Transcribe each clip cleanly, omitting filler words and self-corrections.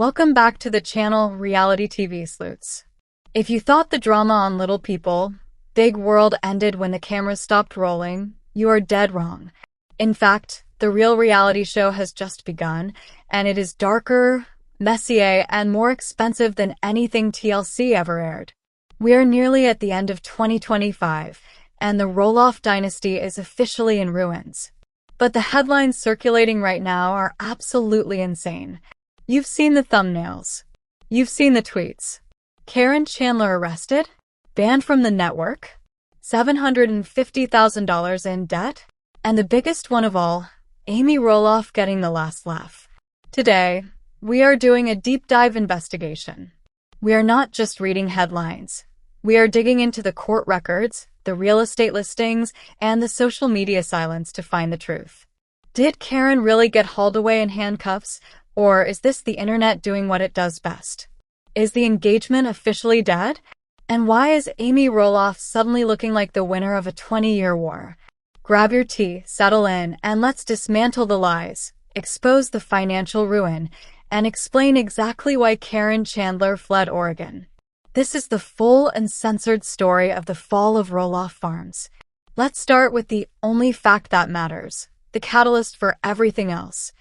Welcome back to the channel Reality TV Sleuths. If you thought the drama on Little People, Big World ended when the cameras stopped rolling, you are dead wrong. In fact, the real reality show has just begun, and it is darker, messier, and more expensive than anything TLC ever aired. We are nearly at the end of 2025, and the Roloff dynasty is officially in ruins. But the headlines circulating right now are absolutely insane. You've seen the thumbnails. You've seen the tweets. Caryn Chandler arrested? Banned from the network? $750,000 in debt? And the biggest one of all, Amy Roloff getting the last laugh. Today, we are doing a deep dive investigation. We are not just reading headlines. We are digging into the court records, the real estate listings, and the social media silence to find the truth. Did Caryn really get hauled away in handcuffs? Or is this the internet doing what it does best? Is the engagement officially dead? And why is Amy Roloff suddenly looking like the winner of a 20-year war? Grab your tea, settle in, and let's dismantle the lies, expose the financial ruin, and explain exactly why Caryn Chandler fled Oregon. This is the full uncensored story of the fall of Roloff Farms. Let's start with the only fact that matters, the catalyst for everything else.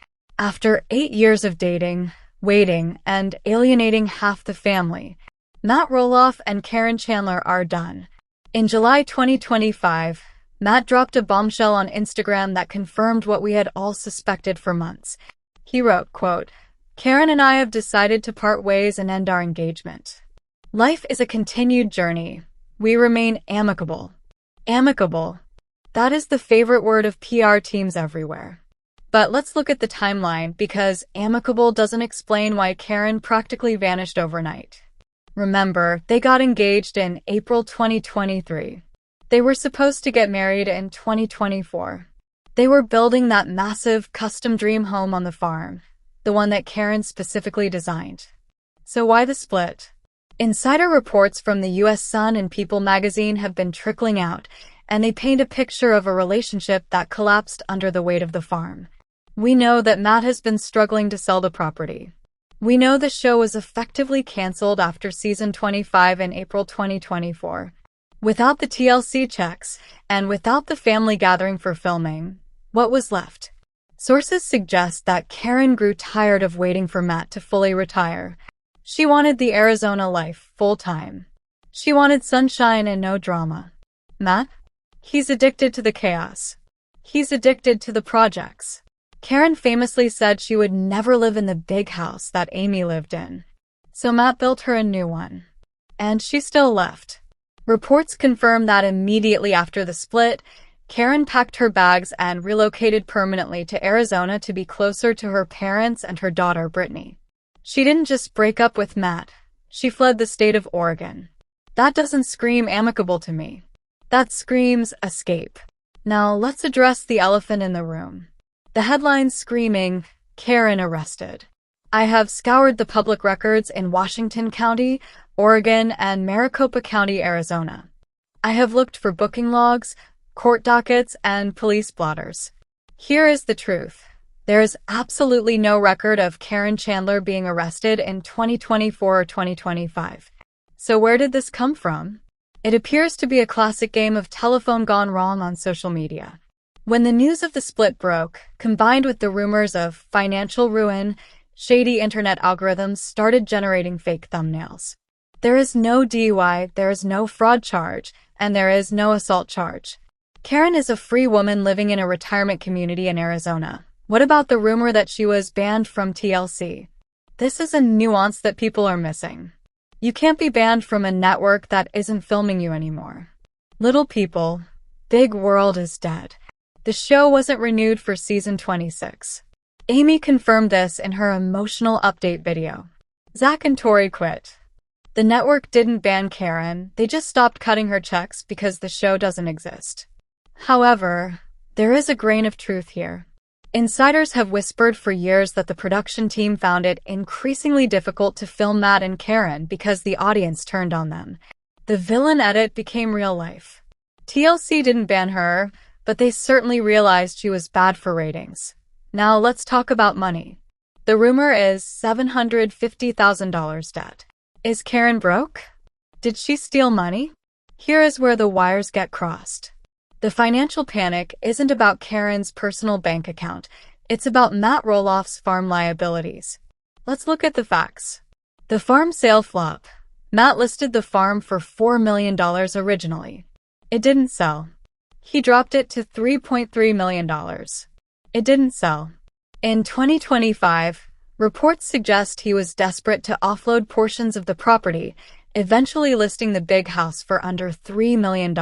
After 8 years of dating, waiting, and alienating half the family, Matt Roloff and Caryn Chandler are done. In July 2025, Matt dropped a bombshell on Instagram that confirmed what we had all suspected for months. He wrote, quote, "Caryn and I have decided to part ways and end our engagement. Life is a continued journey. We remain amicable." Amicable. That is the favorite word of PR teams everywhere. But let's look at the timeline, because amicable doesn't explain why Caryn practically vanished overnight. Remember, they got engaged in April 2023. They were supposed to get married in 2024. They were building that massive, custom dream home on the farm, the one that Caryn specifically designed. So why the split? Insider reports from the US Sun and People magazine have been trickling out, and they paint a picture of a relationship that collapsed under the weight of the farm. We know that Matt has been struggling to sell the property. We know the show was effectively canceled after season 25 in April 2024. Without the TLC checks, and without the family gathering for filming, what was left? Sources suggest that Caryn grew tired of waiting for Matt to fully retire. She wanted the Arizona life, full-time. She wanted sunshine and no drama. Matt? He's addicted to the chaos. He's addicted to the projects. Caryn famously said she would never live in the big house that Amy lived in. So Matt built her a new one. And she still left. Reports confirm that immediately after the split, Caryn packed her bags and relocated permanently to Arizona to be closer to her parents and her daughter, Brittany. She didn't just break up with Matt. She fled the state of Oregon. That doesn't scream amicable to me. That screams escape. Now let's address the elephant in the room. The headlines screaming, "Caryn arrested." I have scoured the public records in Washington County, Oregon, and Maricopa County, Arizona. I have looked for booking logs, court dockets, and police blotters. Here is the truth. There is absolutely no record of Caryn Chandler being arrested in 2024 or 2025. So where did this come from? It appears to be a classic game of telephone gone wrong on social media. When the news of the split broke, combined with the rumors of financial ruin, shady internet algorithms started generating fake thumbnails. There is no DUI, there is no fraud charge, and there is no assault charge. Caryn is a free woman living in a retirement community in Arizona. What about the rumor that she was banned from TLC? This is a nuance that people are missing. You can't be banned from a network that isn't filming you anymore. Little People, Big World is dead. The show wasn't renewed for season 26. Amy confirmed this in her emotional update video. Zach and Tori quit. The network didn't ban Caryn, they just stopped cutting her checks because the show doesn't exist. However, there is a grain of truth here. Insiders have whispered for years that the production team found it increasingly difficult to film Matt and Caryn because the audience turned on them. The villain edit became real life. TLC didn't ban her, but they certainly realized she was bad for ratings. Now let's talk about money. The rumor is $750,000 debt. Is Caryn broke? Did she steal money? Here is where the wires get crossed. The financial panic isn't about Caryn's personal bank account. It's about Matt Roloff's farm liabilities. Let's look at the facts. The farm sale flop. Matt listed the farm for $4 million originally. It didn't sell. He dropped it to $3.3 million. It didn't sell. In 2025, reports suggest he was desperate to offload portions of the property, eventually listing the big house for under $3 million.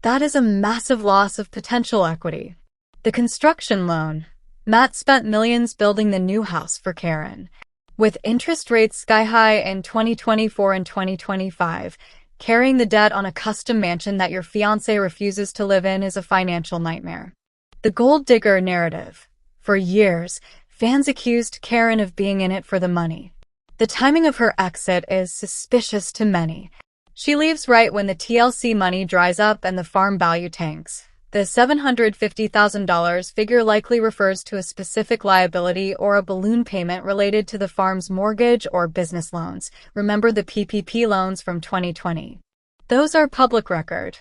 That is a massive loss of potential equity. The construction loan. Matt spent millions building the new house for Caryn. With interest rates sky-high in 2024 and 2025, carrying the debt on a custom mansion that your fiancé refuses to live in is a financial nightmare. The gold digger narrative. For years, fans accused Caryn of being in it for the money. The timing of her exit is suspicious to many. She leaves right when the TLC money dries up and the farm value tanks. The $750,000 figure likely refers to a specific liability or a balloon payment related to the farm's mortgage or business loans. Remember the PPP loans from 2020. Those are public record.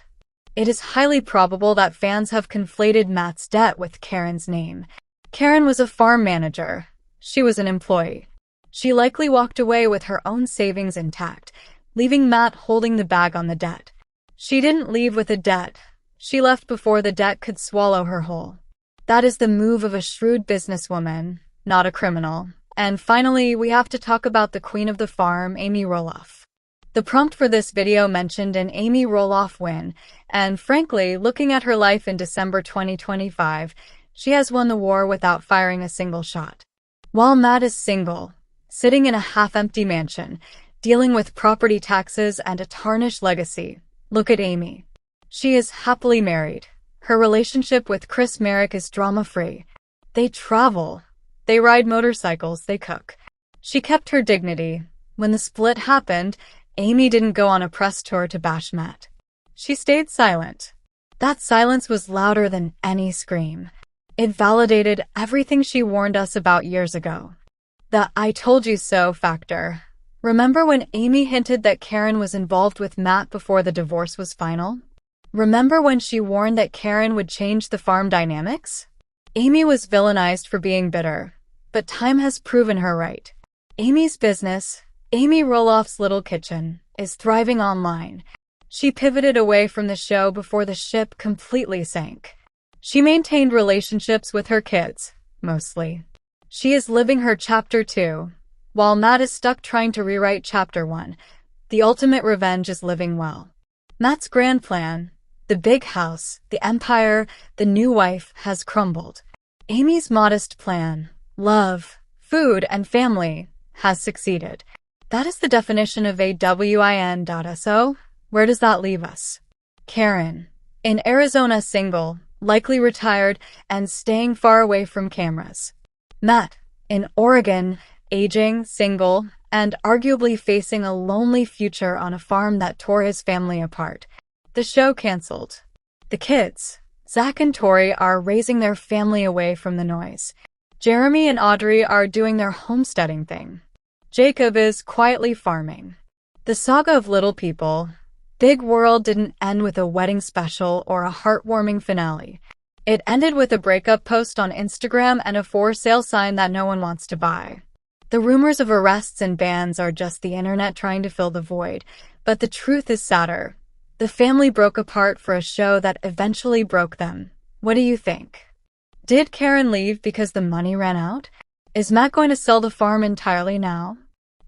It is highly probable that fans have conflated Matt's debt with Caryn's name. Caryn was a farm manager. She was an employee. She likely walked away with her own savings intact, leaving Matt holding the bag on the debt. She didn't leave with a debt. She left before the debt could swallow her whole. That is the move of a shrewd businesswoman, not a criminal. And finally, we have to talk about the queen of the farm, Amy Roloff. The prompt for this video mentioned an Amy Roloff win, and frankly, looking at her life in December 2025, she has won the war without firing a single shot. While Matt is single, sitting in a half-empty mansion, dealing with property taxes and a tarnished legacy, look at Amy. She is happily married. Her relationship with Chris Merrick is drama-free. They travel. They ride motorcycles. They cook. She kept her dignity. When the split happened, Amy didn't go on a press tour to bash Matt. She stayed silent. That silence was louder than any scream. It validated everything she warned us about years ago. The "I told you so" factor. Remember when Amy hinted that Caryn was involved with Matt before the divorce was final? Remember when she warned that Caryn would change the farm dynamics? Amy was villainized for being bitter, but time has proven her right. Amy's business, Amy Roloff's Little Kitchen, is thriving online. She pivoted away from the show before the ship completely sank. She maintained relationships with her kids, mostly. She is living her chapter 2, while Matt is stuck trying to rewrite chapter 1. The ultimate revenge is living well. Matt's grand plan, the big house, the empire, the new wife, has crumbled. Amy's modest plan, love, food, and family, has succeeded. That is the definition of a win.so. Where does that leave us? Caryn, in Arizona, single, likely retired, and staying far away from cameras. Matt, in Oregon, aging, single, and arguably facing a lonely future on a farm that tore his family apart. The show canceled. The kids, Zach and Tori, are raising their family away from the noise. Jeremy and Audrey are doing their homesteading thing. Jacob is quietly farming. The saga of Little People, Big World didn't end with a wedding special or a heartwarming finale. It ended with a breakup post on Instagram and a for sale sign that no one wants to buy. The rumors of arrests and bans are just the internet trying to fill the void, but the truth is sadder. The family broke apart for a show that eventually broke them. What do you think? Did Caryn leave because the money ran out? Is Matt going to sell the farm entirely now?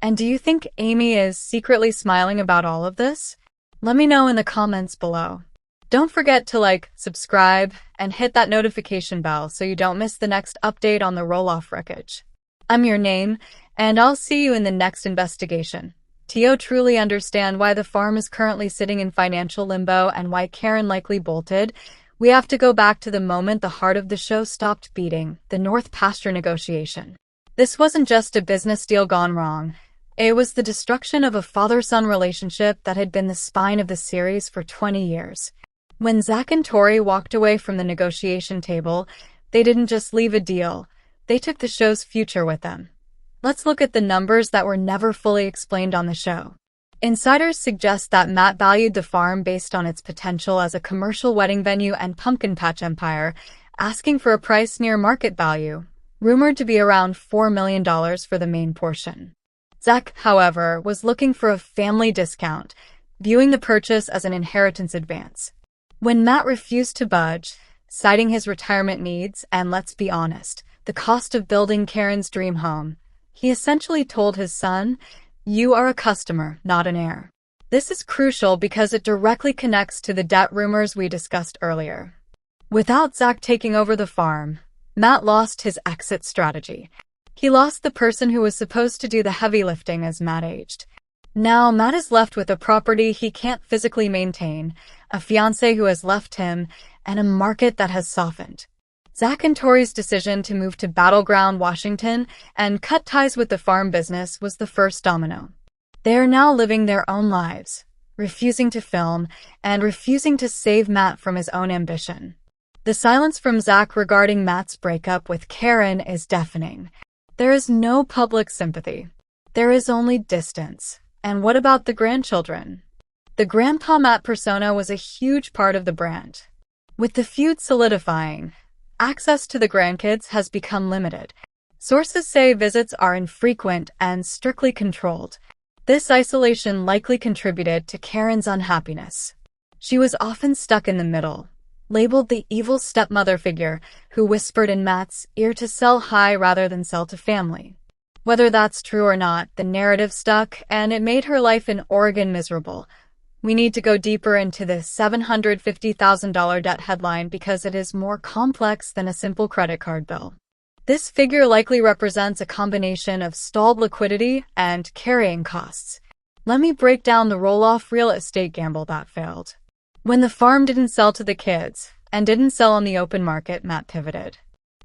And do you think Amy is secretly smiling about all of this? Let me know in the comments below. Don't forget to like, subscribe, and hit that notification bell so you don't miss the next update on the Roloff wreckage. I'm your name, and I'll see you in the next investigation. To truly understand why the farm is currently sitting in financial limbo and why Caryn likely bolted, we have to go back to the moment the heart of the show stopped beating, the North Pasture negotiation. This wasn't just a business deal gone wrong. It was the destruction of a father-son relationship that had been the spine of the series for 20 years. When Zach and Tori walked away from the negotiation table, they didn't just leave a deal. they took the show's future with them. Let's look at the numbers that were never fully explained on the show. Insiders suggest that Matt valued the farm based on its potential as a commercial wedding venue and pumpkin patch empire, asking for a price near market value, rumored to be around $4 million for the main portion. Zach, however, was looking for a family discount, viewing the purchase as an inheritance advance. When Matt refused to budge, citing his retirement needs and, let's be honest, the cost of building Caryn's dream home, he essentially told his son, "You are a customer, not an heir." This is crucial because it directly connects to the debt rumors we discussed earlier. Without Zach taking over the farm, Matt lost his exit strategy. He lost the person who was supposed to do the heavy lifting as Matt aged. Now Matt is left with a property he can't physically maintain, a fiancé who has left him, and a market that has softened. Zach and Tori's decision to move to Battleground, Washington, and cut ties with the farm business was the first domino. They are now living their own lives, refusing to film, and refusing to save Matt from his own ambition. The silence from Zach regarding Matt's breakup with Caryn is deafening. There is no public sympathy. There is only distance. And what about the grandchildren? The Grandpa Matt persona was a huge part of the brand. With the feud solidifying, access to the grandkids has become limited. Sources say visits are infrequent and strictly controlled. This isolation likely contributed to Caryn's unhappiness. She was often stuck in the middle, labeled the evil stepmother figure who whispered in Matt's ear to sell high rather than sell to family. Whether that's true or not, the narrative stuck, and it made her life in Oregon miserable. We need to go deeper into the $750,000 debt headline because it is more complex than a simple credit card bill. This figure likely represents a combination of stalled liquidity and carrying costs. Let me break down the Roloff real estate gamble that failed. When the farm didn't sell to the kids, and didn't sell on the open market, Matt pivoted.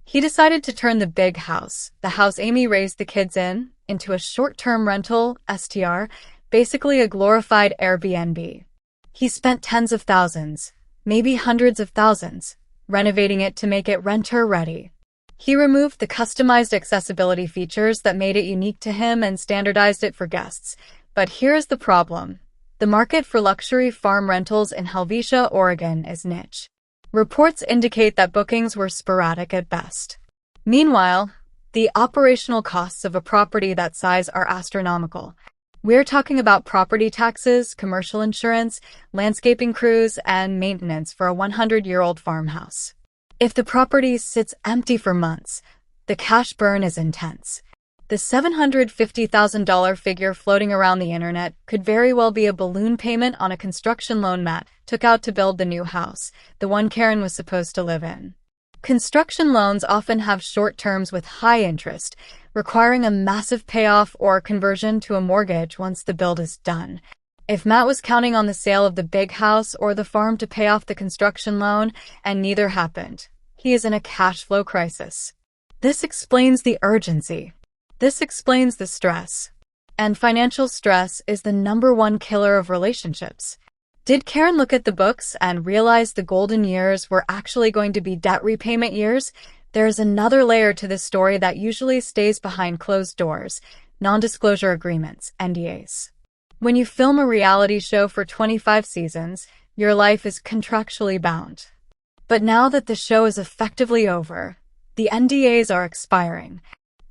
He decided to turn the big house, the house Amy raised the kids in, into a short-term rental, STR, basically a glorified Airbnb. He spent tens of thousands, maybe hundreds of thousands, renovating it to make it renter-ready. He removed the customized accessibility features that made it unique to him and standardized it for guests. But here's the problem. The market for luxury farm rentals in Helvetia, Oregon is niche. Reports indicate that bookings were sporadic at best. Meanwhile, the operational costs of a property that size are astronomical. We're talking about property taxes, commercial insurance, landscaping crews, and maintenance for a 100-year-old farmhouse. If the property sits empty for months, the cash burn is intense. The $750,000 figure floating around the internet could very well be a balloon payment on a construction loan Matt took out to build the new house, the one Caryn was supposed to live in. Construction loans often have short terms with high interest, requiring a massive payoff or conversion to a mortgage once the build is done. If Matt was counting on the sale of the big house or the farm to pay off the construction loan, and neither happened, he is in a cash flow crisis. This explains the urgency. This explains the stress. And financial stress is the #1 killer of relationships. Did Caryn look at the books and realize the golden years were actually going to be debt repayment years? There is another layer to this story that usually stays behind closed doors: non-disclosure agreements, NDAs. When you film a reality show for 25 seasons, your life is contractually bound. But now that the show is effectively over, the NDAs are expiring.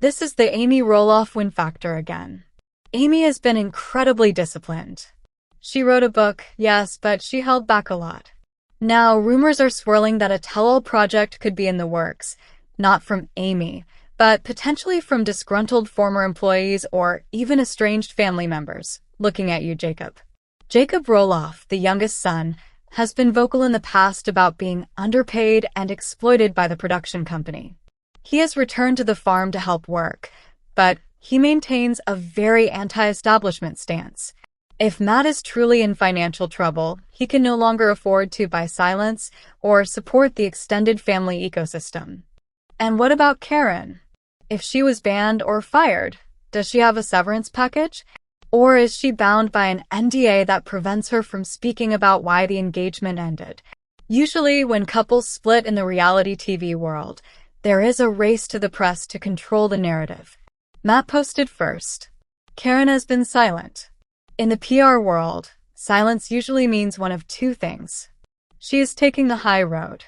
This is the Amy Roloff win factor again. Amy has been incredibly disciplined. She wrote a book, yes, but she held back a lot. Now, rumors are swirling that a tell-all project could be in the works, not from Amy, but potentially from disgruntled former employees or even estranged family members. Looking at you, Jacob. Jacob Roloff, the youngest son, has been vocal in the past about being underpaid and exploited by the production company. He has returned to the farm to help work, but he maintains a very anti-establishment stance. If Matt is truly in financial trouble, he can no longer afford to buy silence or support the extended family ecosystem. And what about Caryn? If she was banned or fired, does she have a severance package? Or is she bound by an NDA that prevents her from speaking about why the engagement ended? Usually, when couples split in the reality TV world, There is a race to the press to control the narrative. Matt posted first. Caryn has been silent. In the PR world, silence usually means one of two things. She is taking the high road.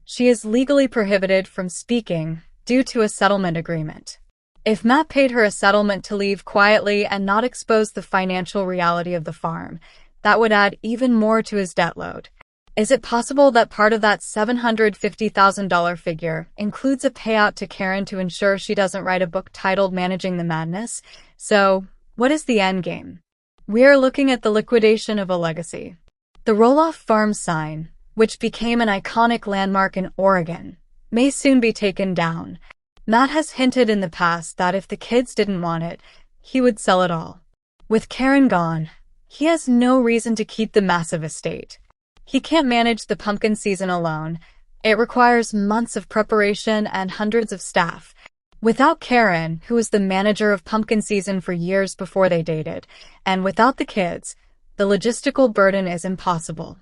She is legally prohibited from speaking due to a settlement agreement. If Matt paid her a settlement to leave quietly and not expose the financial reality of the farm, that would add even more to his debt load. Is it possible that part of that $750,000 figure includes a payout to Caryn to ensure she doesn't write a book titled Managing the Madness? So, what is the end game? We are looking at the liquidation of a legacy. The Roloff farm sign, which became an iconic landmark in Oregon, may soon be taken down. Matt has hinted in the past that if the kids didn't want it, he would sell it all. With Caryn gone, he has no reason to keep the massive estate. He can't manage the pumpkin season alone. It requires months of preparation and hundreds of staff. Without Caryn, who was the manager of pumpkin season for years before they dated, and without the kids, the logistical burden is impossible.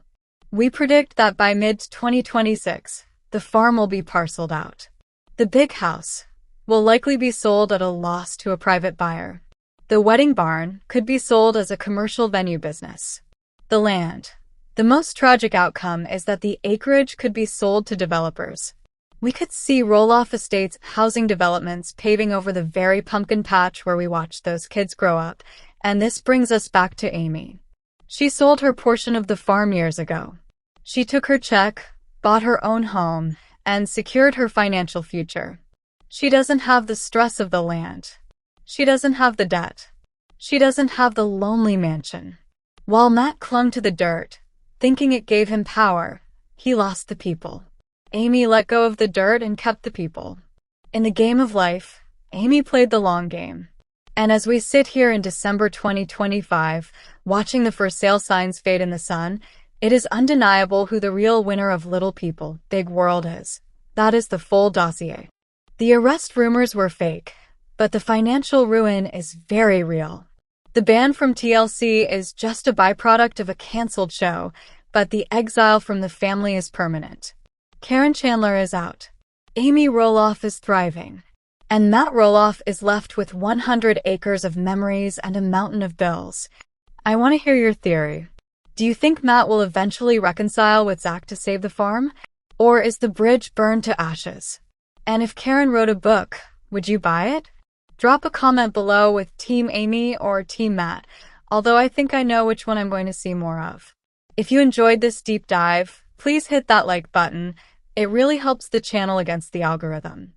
We predict that by mid-2026, the farm will be parceled out. The big house will likely be sold at a loss to a private buyer. The wedding barn could be sold as a commercial venue business. The land. The most tragic outcome is that the acreage could be sold to developers. We could see Roloff Estates housing developments paving over the very pumpkin patch where we watched those kids grow up, and this brings us back to Amy. She sold her portion of the farm years ago. She took her check, bought her own home, and secured her financial future. She doesn't have the stress of the land. She doesn't have the debt. She doesn't have the lonely mansion. While Matt clung to the dirt, thinking it gave him power, he lost the people. Amy let go of the dirt and kept the people. In the game of life, Amy played the long game. And as we sit here in December 2025, watching the for sale signs fade in the sun, it is undeniable who the real winner of Little People, Big World is. That is the full dossier. The arrest rumors were fake, but the financial ruin is very real. The ban from TLC is just a byproduct of a canceled show, but the exile from the family is permanent. Caryn Chandler is out. Amy Roloff is thriving. And Matt Roloff is left with 100 acres of memories and a mountain of bills. I want to hear your theory. Do you think Matt will eventually reconcile with Zach to save the farm? Or is the bridge burned to ashes? And if Caryn wrote a book, would you buy it? Drop a comment below with Team Amy or Team Matt, although I think I know which one I'm going to see more of. If you enjoyed this deep dive, please hit that like button. It really helps the channel against the algorithm.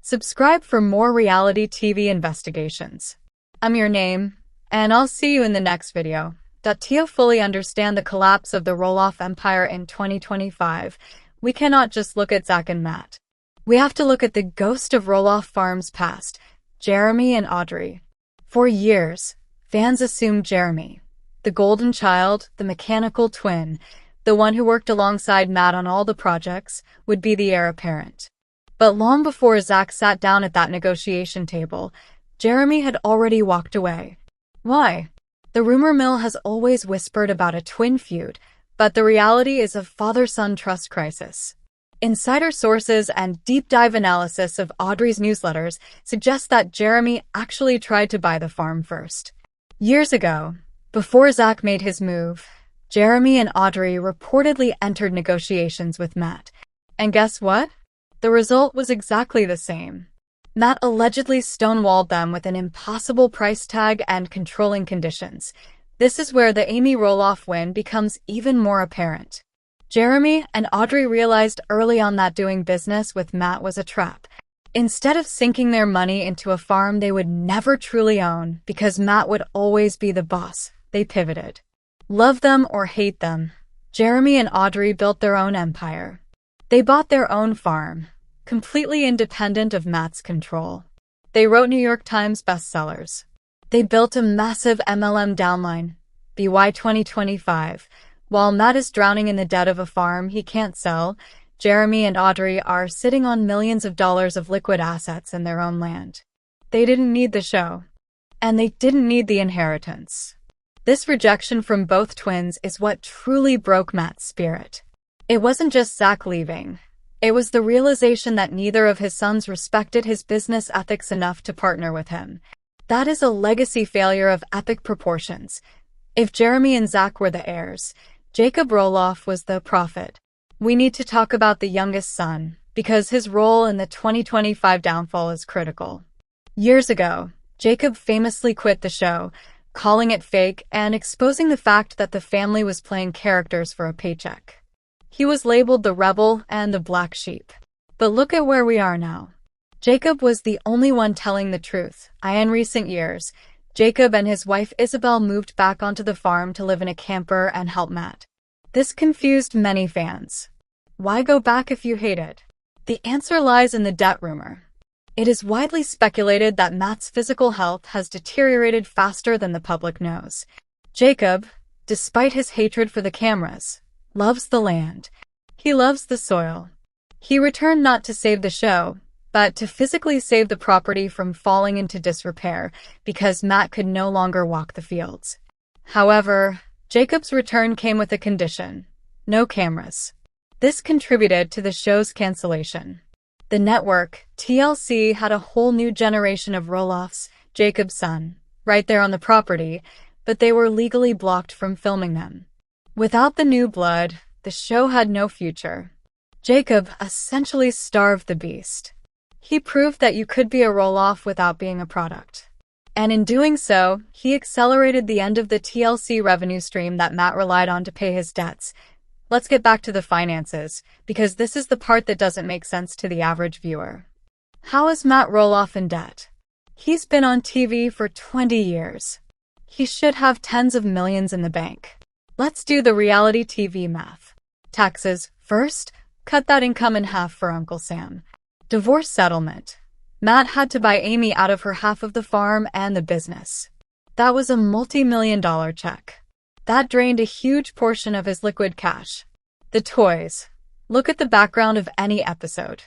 Subscribe for more reality TV investigations. I'm your name, and I'll see you in the next video. To fully understand the collapse of the Roloff empire in 2025, we cannot just look at Zach and Matt. We have to look at the ghost of Roloff Farms' past, Jeremy and Audrey. For years, fans assumed Jeremy, the golden child, the mechanical twin, the one who worked alongside Matt on all the projects, would be the heir apparent. But long before Zach sat down at that negotiation table, Jeremy had already walked away. Why? The rumor mill has always whispered about a twin feud, but the reality is a father-son trust crisis. Insider sources and deep-dive analysis of Audrey's newsletters suggest that Jeremy actually tried to buy the farm first. Years ago, before Zach made his move, Jeremy and Audrey reportedly entered negotiations with Matt. And guess what? The result was exactly the same. Matt allegedly stonewalled them with an impossible price tag and controlling conditions. This is where the Amy Roloff win becomes even more apparent. Jeremy and Audrey realized early on that doing business with Matt was a trap. Instead of sinking their money into a farm they would never truly own because Matt would always be the boss, they pivoted. Love them or hate them, Jeremy and Audrey built their own empire. They bought their own farm, completely independent of Matt's control. They wrote New York Times bestsellers. They built a massive MLM downline, BY 2025. While Matt is drowning in the debt of a farm he can't sell, Jeremy and Audrey are sitting on millions of dollars of liquid assets in their own land. They didn't need the show. And they didn't need the inheritance. This rejection from both twins is what truly broke Matt's spirit. It wasn't just Zach leaving. It was the realization that neither of his sons respected his business ethics enough to partner with him. That is a legacy failure of epic proportions. If Jeremy and Zach were the heirs, Jacob Roloff was the prophet. We need to talk about the youngest son, because his role in the 2025 downfall is critical. Years ago, Jacob famously quit the show, calling it fake and exposing the fact that the family was playing characters for a paycheck. He was labeled the rebel and the black sheep. But look at where we are now. Jacob was the only one telling the truth. In recent years, Jacob and his wife Isabel moved back onto the farm to live in a camper and help Matt. This confused many fans. Why go back if you hate it? The answer lies in the debt rumor. It is widely speculated that Matt's physical health has deteriorated faster than the public knows. Jacob, despite his hatred for the cameras, loves the land. He loves the soil. He returned not to save the show, but to physically save the property from falling into disrepair because Matt could no longer walk the fields. However, Jacob's return came with a condition: no cameras. This contributed to the show's cancellation. The network, TLC, had a whole new generation of Roloffs, Jacob's son, right there on the property, but they were legally blocked from filming them. Without the new blood, the show had no future. Jacob essentially starved the beast. He proved that you could be a Roloff without being a product. And in doing so, he accelerated the end of the TLC revenue stream that Matt relied on to pay his debts. Let's get back to the finances, because this is the part that doesn't make sense to the average viewer. How is Matt Roloff in debt? He's been on TV for 20 years. He should have tens of millions in the bank. Let's do the reality TV math. Taxes, first, cut that income in half for Uncle Sam. Divorce settlement. Matt had to buy Amy out of her half of the farm and the business. That was a multi-million-dollar check. That drained a huge portion of his liquid cash. The toys. Look at the background of any episode.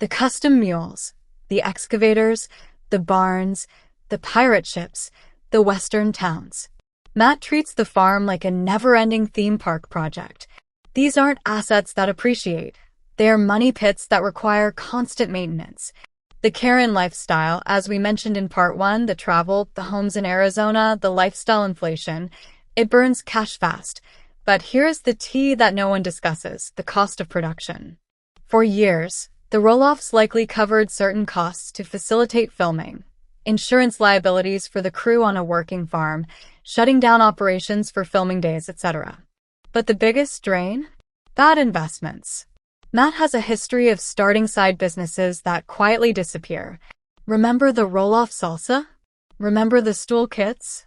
The custom mules, the excavators, the barns, the pirate ships, the western towns. Matt treats the farm like a never-ending theme park project. These aren't assets that appreciate. They are money pits that require constant maintenance. The Caryn lifestyle, as we mentioned in part 1, the travel, the homes in Arizona, the lifestyle inflation, it burns cash fast. But here's the tea that no one discusses: the cost of production. For years, the Roloffs likely covered certain costs to facilitate filming: insurance liabilities for the crew on a working farm, shutting down operations for filming days, etc. But the biggest drain? Bad investments. Matt has a history of starting side businesses that quietly disappear. Remember the Roloff salsa? Remember the stool kits?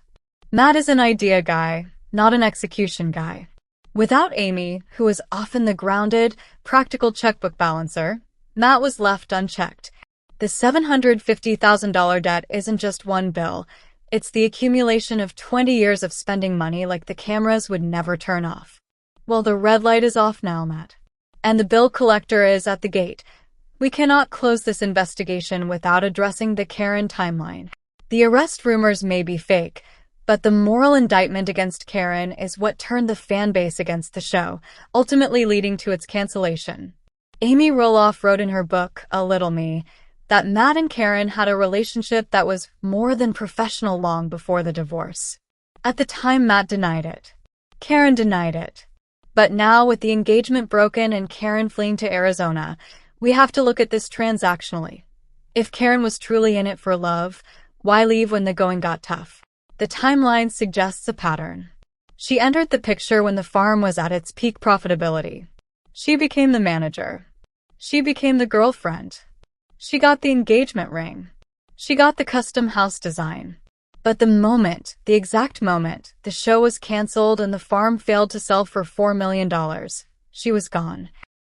Matt is an idea guy, not an execution guy. Without Amy, who was often the grounded, practical checkbook balancer, Matt was left unchecked. The $750,000 debt isn't just one bill. It's the accumulation of 20 years of spending money like the cameras would never turn off. Well, the red light is off now, Matt. And the bill collector is at the gate. We cannot close this investigation without addressing the Caryn timeline. The arrest rumors may be fake, but the moral indictment against Caryn is what turned the fan base against the show, ultimately leading to its cancellation. Amy Roloff wrote in her book, A Little Me, that Matt and Caryn had a relationship that was more than professional long before the divorce. At the time, Matt denied it. Caryn denied it. But now, with the engagement broken and Caryn fleeing to Arizona, we have to look at this transactionally. If Caryn was truly in it for love, why leave when the going got tough? The timeline suggests a pattern. She entered the picture when the farm was at its peak profitability. She became the manager. She became the girlfriend. She got the engagement ring. She got the custom house design. But the exact moment, the show was canceled and the farm failed to sell for $4 million, she was gone.